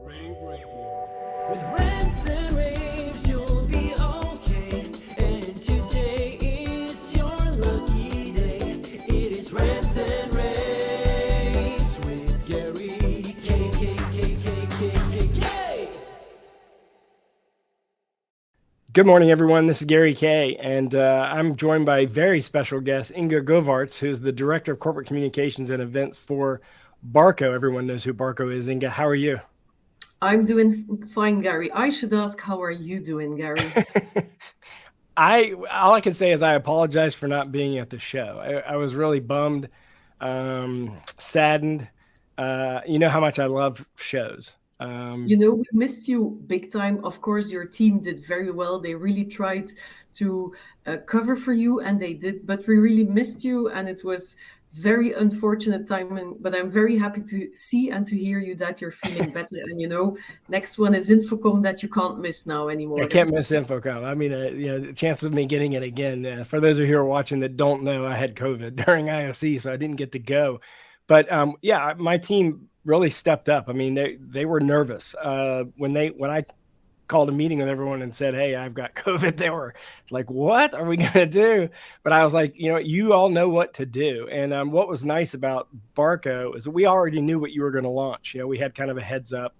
rAVe Radio. With rants and raves, you'll be okay. And today is your lucky day. It is rants and raves with Gary K. Good morning, everyone. This is Gary K, and I'm joined by very special guest, Inge Govaerts, who's the Director of Corporate Communications and Events for Barco. Everyone knows who Barco is. Inge, how are you? I'm doing fine, Gary. I should ask, how are you doing, Gary? All I can say is I apologize for not being at the show. I was really bummed, saddened. You know how much I love shows. We missed you big time. Of course, your team did very well. They really tried to cover for you, and they did. But we really missed you, and it was very unfortunate timing. But I'm very happy to see and to hear you that you're feeling better. And next one is InfoComm that you can't miss now anymore. I can't miss InfoComm. I mean, the chances of me getting it again. For those of you who are watching that don't know, I had COVID during ISE, so I didn't get to go. But yeah, my team really stepped up. I mean, they were nervous when I called a meeting with everyone and said, "Hey, I've got COVID." They were like, "What are we gonna do?" But I was like, you all know what to do. And what was nice about Barco is that we already knew what you were going to launch. We had kind of a heads up.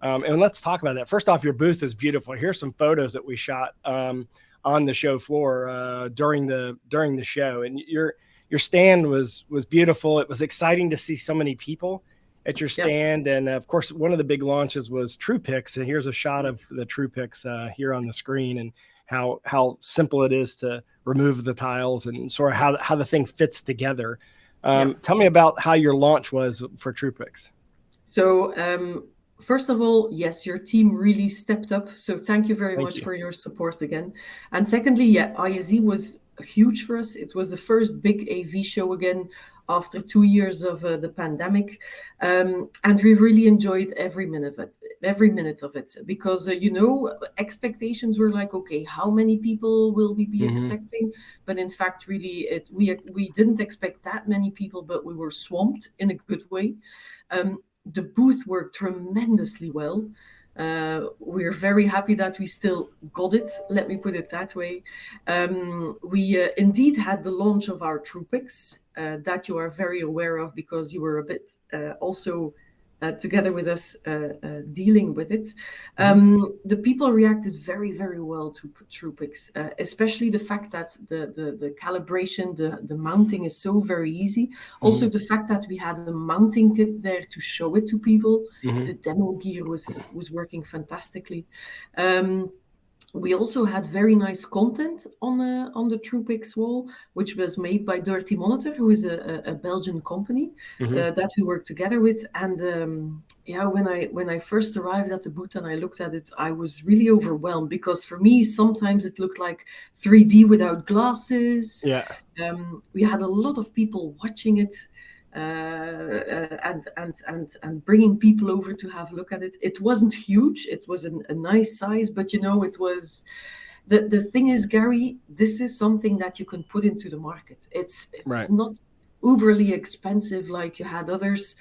And let's talk about that. First off, your booth is beautiful. Here's some photos that we shot on the show floor during the show, and your stand was beautiful. It was exciting to see so many people at your stand. Yep. And of course, one of the big launches was TruePix. And here's a shot of the TruePix here on the screen, and how simple it is to remove the tiles and sort of how the thing fits together. Tell me about how your launch was for TruePix. So first of all, yes, your team really stepped up. So thank you very much for your support again. And secondly, ISE was huge for us. It was the first big AV show again after 2 years of the pandemic, and we really enjoyed every minute of it, because expectations were like, okay, how many people will we be expecting? But in fact, really, we didn't expect that many people, but we were swamped in a good way. The booth worked tremendously well. We're very happy that we still got it, let me put it that way. We indeed had the launch of our TruePix that you are very aware of, because you were a bit also together with us dealing with it. The people reacted very, very well to TruePix, especially the fact that the calibration, the mounting is so very easy. Also, the fact that we had a mounting kit there to show it to people. The demo gear was working fantastically. We also had very nice content on the TruePix wall, which was made by Dirty Monitor, who is a Belgian company that we work together with. And when I first arrived at the booth and I looked at it, I was really overwhelmed, because for me, sometimes it looked like 3D without glasses. Yeah. We had a lot of people watching it. And bringing people over to have a look at it. It wasn't huge. It was a nice size, but it was. The thing is, Gary, this is something that you can put into the market. It's right. Not uberly expensive like you had others.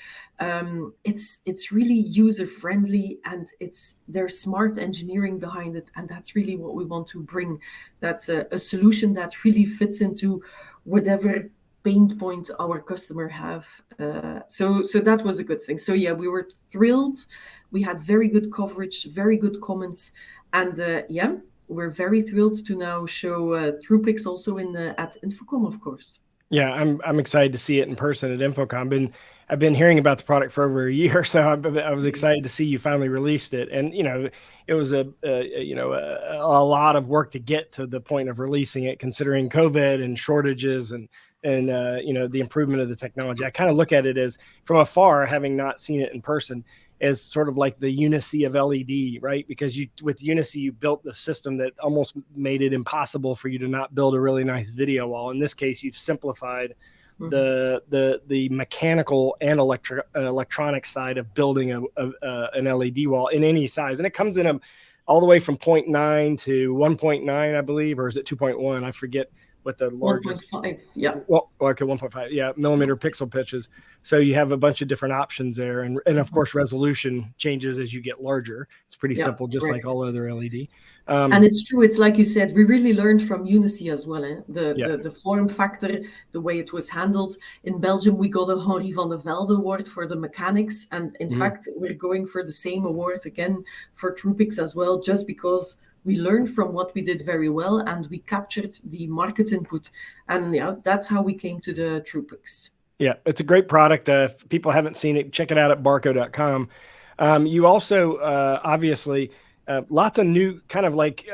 It's really user friendly, and there's smart engineering behind it, and that's really what we want to bring. That's a solution that really fits into whatever pain point our customer have. So that was a good thing. So yeah, we were thrilled. We had very good coverage, very good comments, and we're very thrilled to now show TruePix also at InfoComm, of course. Yeah, I'm excited to see it in person at InfoComm. I've been hearing about the product for over a year, so I was excited to see you finally released it. And it was a lot of work to get to the point of releasing it, considering COVID and shortages and the improvement of the technology. I kind of look at it as, from afar, having not seen it in person, as sort of like the Unice of LED, right? Because with Unice, you built the system that almost made it impossible for you to not build a really nice video wall. In this case, you've simplified the mechanical and electronic side of building an LED wall in any size. And it comes in all the way from 0.9 to 1.9, I believe, or is it 2.1? I forget with the largest 1.5, yeah. Well, okay, 1.5, yeah, millimeter pixel pitches. So you have a bunch of different options there, and of course resolution changes as you get larger. It's pretty simple, just like all other LED. And it's true. It's like you said, we really learned from Unici as well. The form factor, the way it was handled. In Belgium, we got a Henri van de Velde award for the mechanics. And in fact, we're going for the same award again for TruePix as well, just because we learned from what we did very well and we captured the market input. And yeah, that's how we came to the TruePix. Yeah, it's a great product. If people haven't seen it, check it out at barco.com. You also obviously lots of new kind of like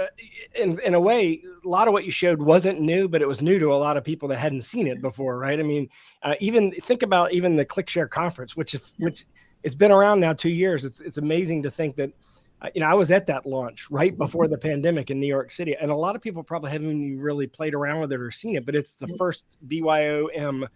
in a way, a lot of what you showed wasn't new, but it was new to a lot of people that hadn't seen it before, right? I mean, even think about even the ClickShare Conference, which it's been around now 2 years. It's amazing to think that I was at that launch right before the pandemic in New York City, and a lot of people probably haven't even really played around with it or seen it, but it's the first BYOM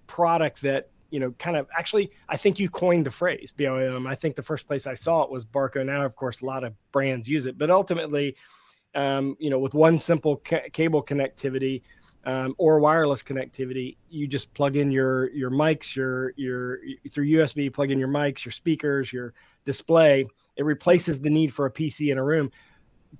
product that kind of actually, I think you coined the phrase BYOM. I think the first place I saw it was Barco. Now, of course, a lot of brands use it, but ultimately, with one simple cable connectivity or wireless connectivity, you just plug in your mics, through USB, plug in your mics, your speakers, your display. It replaces the need for a PC in a room.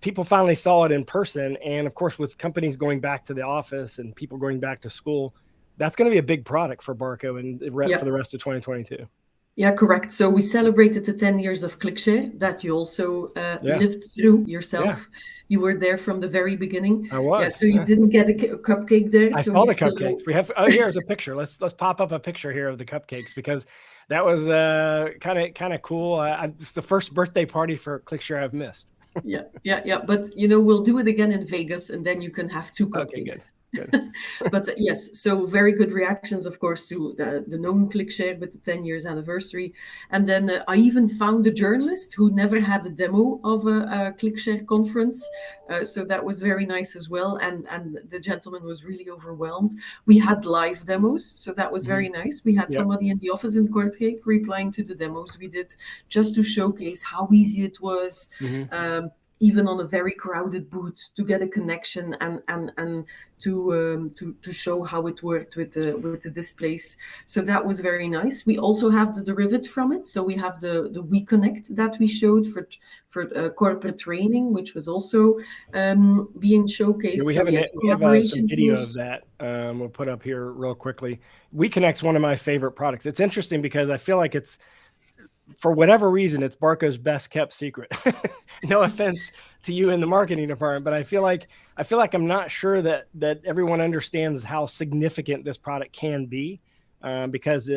People finally saw it in person. And of course, with companies going back to the office and people going back to school, that's going to be a big product for Barco and for the rest of 2022. Yeah, correct. So we celebrated the 10 years of ClickShare that you also lived through yourself. Yeah. You were there from the very beginning. I was. Yeah, so you didn't get a cupcake there. I saw the cupcakes. We have. Oh, here's a picture. Let's pop up a picture here of the cupcakes because that was kind of cool. It's the first birthday party for ClickShare I've missed. Yeah. But we'll do it again in Vegas, and then you can have 2 cupcakes. Okay, good. But yes, so very good reactions, of course, to the known ClickShare with the 10 years anniversary. And then I even found a journalist who never had a demo of a ClickShare conference. So that was very nice as well. And the gentleman was really overwhelmed. We had live demos, so that was very nice. We had somebody in the office in Kortrijk replying to the demos we did just to showcase how easy it was. Even on a very crowded booth, to get a connection and to show how it worked with the displays. So that was very nice. We also have the derivative from it. So we have the weConnect that we showed for corporate training, which was also being showcased. Yeah, we have some video of that. We'll put up here real quickly. weConnect's one of my favorite products. It's interesting because I feel like it's, for whatever reason, it's Barco's best kept secret. No offense to you in the marketing department, but I feel like I'm not sure that everyone understands how significant this product can be, because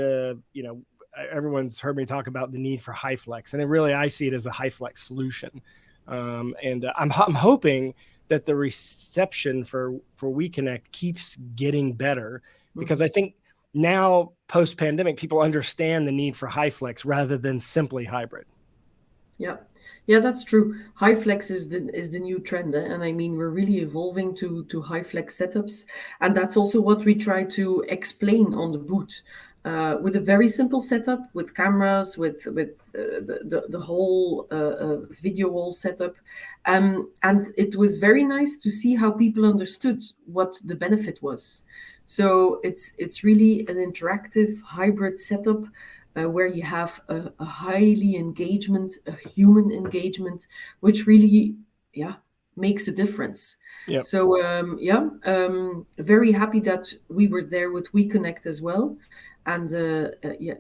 everyone's heard me talk about the need for HyFlex, and I see it as a HyFlex solution. And I'm hoping that the reception for weConnect keeps getting better, because I think now post-pandemic, people understand the need for HyFlex rather than simply hybrid. Yeah, that's true. HyFlex is the new trend, and I mean, we're really evolving to HyFlex setups, and that's also what we try to explain on the booth. With a very simple setup, with cameras, with the whole video wall setup, and it was very nice to see how people understood what the benefit was. So it's really an interactive hybrid setup where you have a highly engagement, a human engagement, which really makes a difference. Yep. So very happy that we were there with weConnect as well. And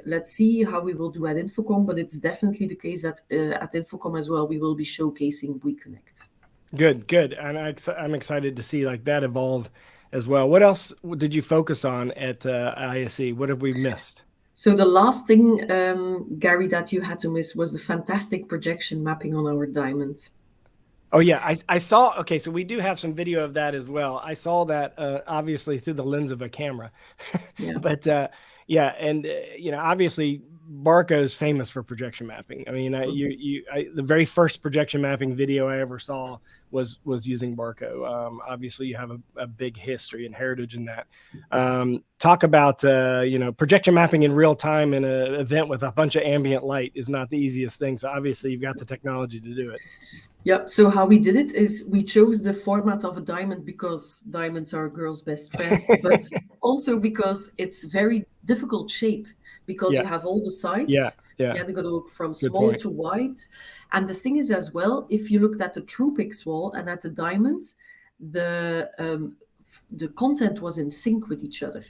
let's see how we will do at InfoComm, but it's definitely the case that at InfoComm as well, we will be showcasing weConnect. Good. And I'm excited to see that evolve as well. What else did you focus on at ISE? What have we missed? So the last thing, Gary, that you had to miss was the fantastic projection mapping on our diamond. Oh yeah, I saw. Okay, so we do have some video of that as well. I saw that obviously through the lens of a camera, but and obviously Barco is famous for projection mapping. I mean, the very first projection mapping video I ever saw was using Barco. Obviously, you have a big history and heritage in that. Talk about projection mapping in real time in an event with a bunch of ambient light is not the easiest thing. So obviously, you've got the technology to do it. Yeah, so how we did it is we chose the format of a diamond because diamonds are a girl's best friend, but also because it's very difficult shape because you have all the sides. Yeah. You have to go from small to wide. And the thing is as well, if you looked at the TruePix wall and at the diamond, the content was in sync with each other.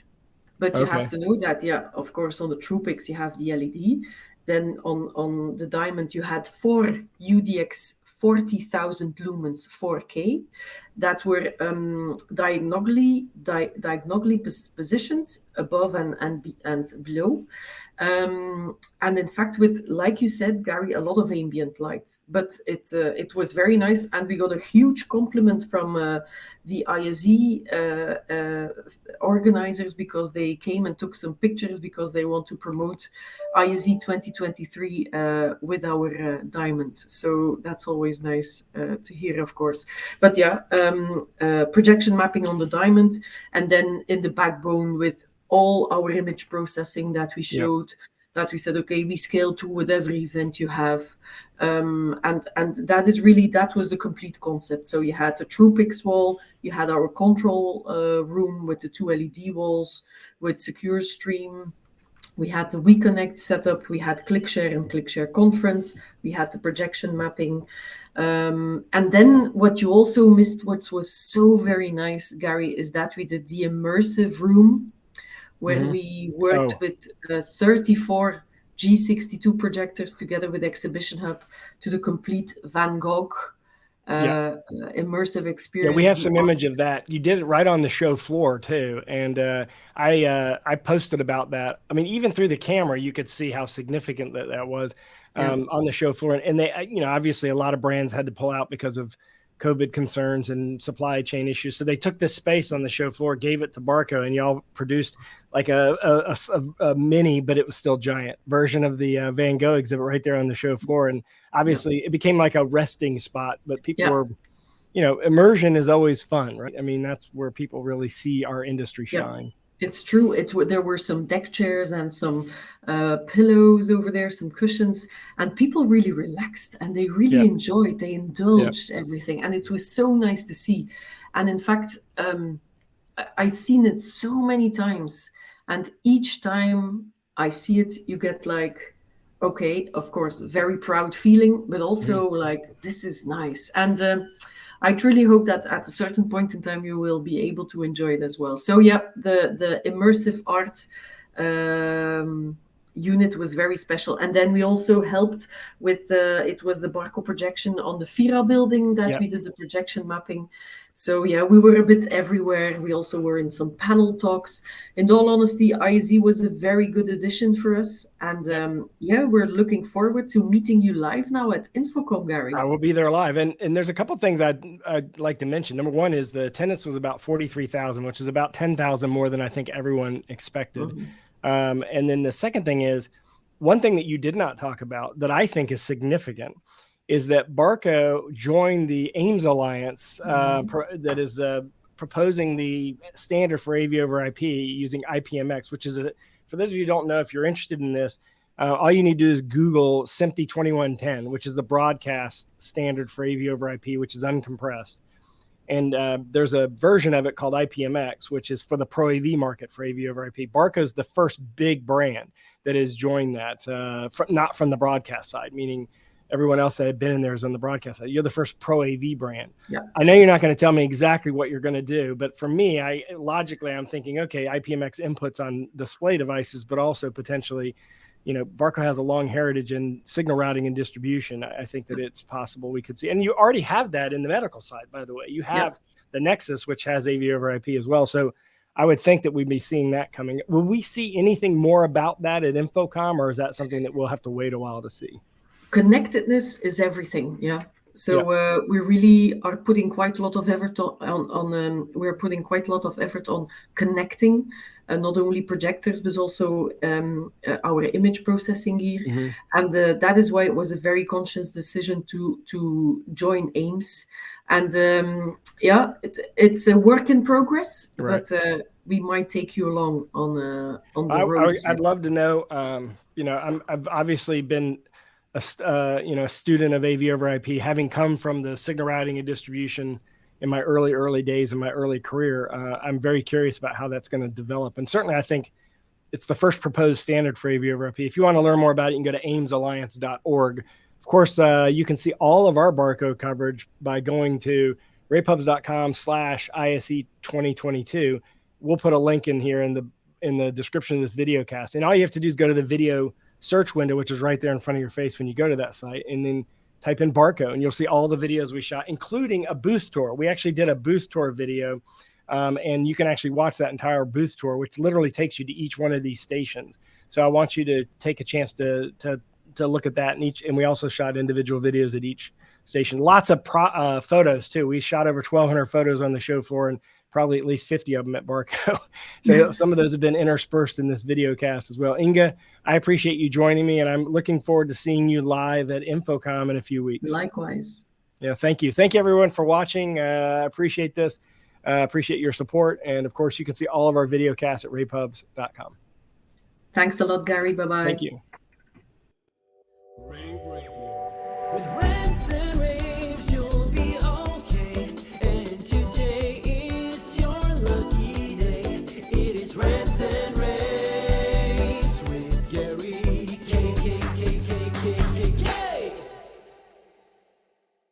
But you have to know that, of course, on the TruePix you have the LED. Then on the diamond you had 4 UDX 40,000 lumens 4K that were diagonally positioned above and below. And in fact, with, like you said, Gary, a lot of ambient lights, but it was very nice. And we got a huge compliment from the ISE organizers because they came and took some pictures because they want to promote ISE 2023 with our diamonds. So that's always nice to hear, of course. But projection mapping on the diamond, and then in the backbone with all our image processing that we showed, that we said, okay, we scale to whatever event you have. And that was the complete concept. So you had the TruePix wall, you had our control room with the 2 LED walls, with secure stream. We had the weConnect setup, we had ClickShare and ClickShare Conference, we had the projection mapping. And then what you also missed, what was so very nice, Gary, is that we did the Immersive Room, where we worked with 34 G62 projectors together with Exhibition Hub to the complete Van Gogh immersive experience. Yeah, we have some image of that. You did it right on the show floor too, and I posted about that. I mean, even through the camera, you could see how significant that was on the show floor. And they, obviously, a lot of brands had to pull out because of COVID concerns and supply chain issues. So they took this space on the show floor, gave it to Barco, and y'all produced like a mini, but it was still giant version of the Van Gogh exhibit right there on the show floor. And obviously it became like a resting spot, but people were, immersion is always fun, right? I mean, that's where people really see our industry shine. It's true. There were some deck chairs and some pillows over there, some cushions, and people really relaxed and they really enjoyed, they indulged everything. And it was so nice to see. And in fact, I've seen it so many times. And each time I see it, you get like, okay, of course, very proud feeling, but also like, this is nice. And I truly hope that at a certain point in time, you will be able to enjoy it as well. So the immersive art unit was very special. And then we also helped with, it was the Barco projection on the Fira building that we did the projection mapping. So we were a bit everywhere. We also were in some panel talks. In all honesty, ISE was a very good addition for us. And we're looking forward to meeting you live now at InfoComm, Gary. I will be there live. And there's a couple of things I'd like to mention. Number one is the attendance was about 43,000, which is about 10,000 more than I think everyone expected. And then the second thing is, one thing that you did not talk about that I think is significant is that Barco joined the Ames Alliance that is proposing the standard for AV over IP using IPMX, which is for those of you who don't know, if you're interested in this, all you need to do is Google SMPTE 2110, which is the broadcast standard for AV over IP, which is uncompressed. And there's a version of it called IPMX, which is for the Pro AV market for AV over IP. Barco is the first big brand that has joined that, not from the broadcast side, meaning everyone else that had been in there is on the broadcast side. You're the first Pro AV brand. I know you're not going to tell me exactly what you're going to do, but for me, I'm thinking, okay, IPMX inputs on display devices, but also potentially, Barco has a long heritage in signal routing and distribution. I think that it's possible we could see, and you already have that in the medical side, by the way. You have the Nexus, which has AV over IP as well. So I would think that we'd be seeing that coming. Will we see anything more about that at InfoComm, or is that something that we'll have to wait a while to see? Connectedness is everything. So we really are putting quite a lot of effort on we're putting quite a lot of effort on connecting not only projectors but also our image processing gear, and that is why it was a very conscious decision to join Ames. And it's a work in progress, Right. but we might take you along on the road. I'd love to know. I've obviously been a student of AV over IP, having come from the signal routing and distribution in my early days in my early career. I'm very curious about how that's going to develop, and certainly I think it's the first proposed standard for AV over IP. If you want to learn more about it, you can go to amesalliance.org. Of course, you can see all of our Barco coverage by going to raypubs.com/ISE 2022. We'll put a link in here in the description of this video cast, and all you have to do is go to the video search window, which is right there in front of your face when you go to that site, and then type in Barco, and you'll see all the videos we shot, including a booth tour. We actually did a booth tour video, and you can actually watch that entire booth tour, which literally takes you to each one of these stations. So I want you to take a chance to look at that, and we also shot individual videos at each station. Lots of photos too. We shot over 1,200 photos on the show floor, and probably at least 50 of them at Barco. So some of those have been interspersed in this video cast as well. Inge, I appreciate you joining me, and I'm looking forward to seeing you live at InfoComm in a few weeks. Likewise. Yeah, thank you. Thank you, everyone, for watching. I appreciate this. Appreciate your support. And, of course, you can see all of our video casts at raypubs.com. Thanks a lot, Gary. Bye-bye. Thank you. With rants and raves, you'll be okay. And today is your lucky day. It is rants and raves.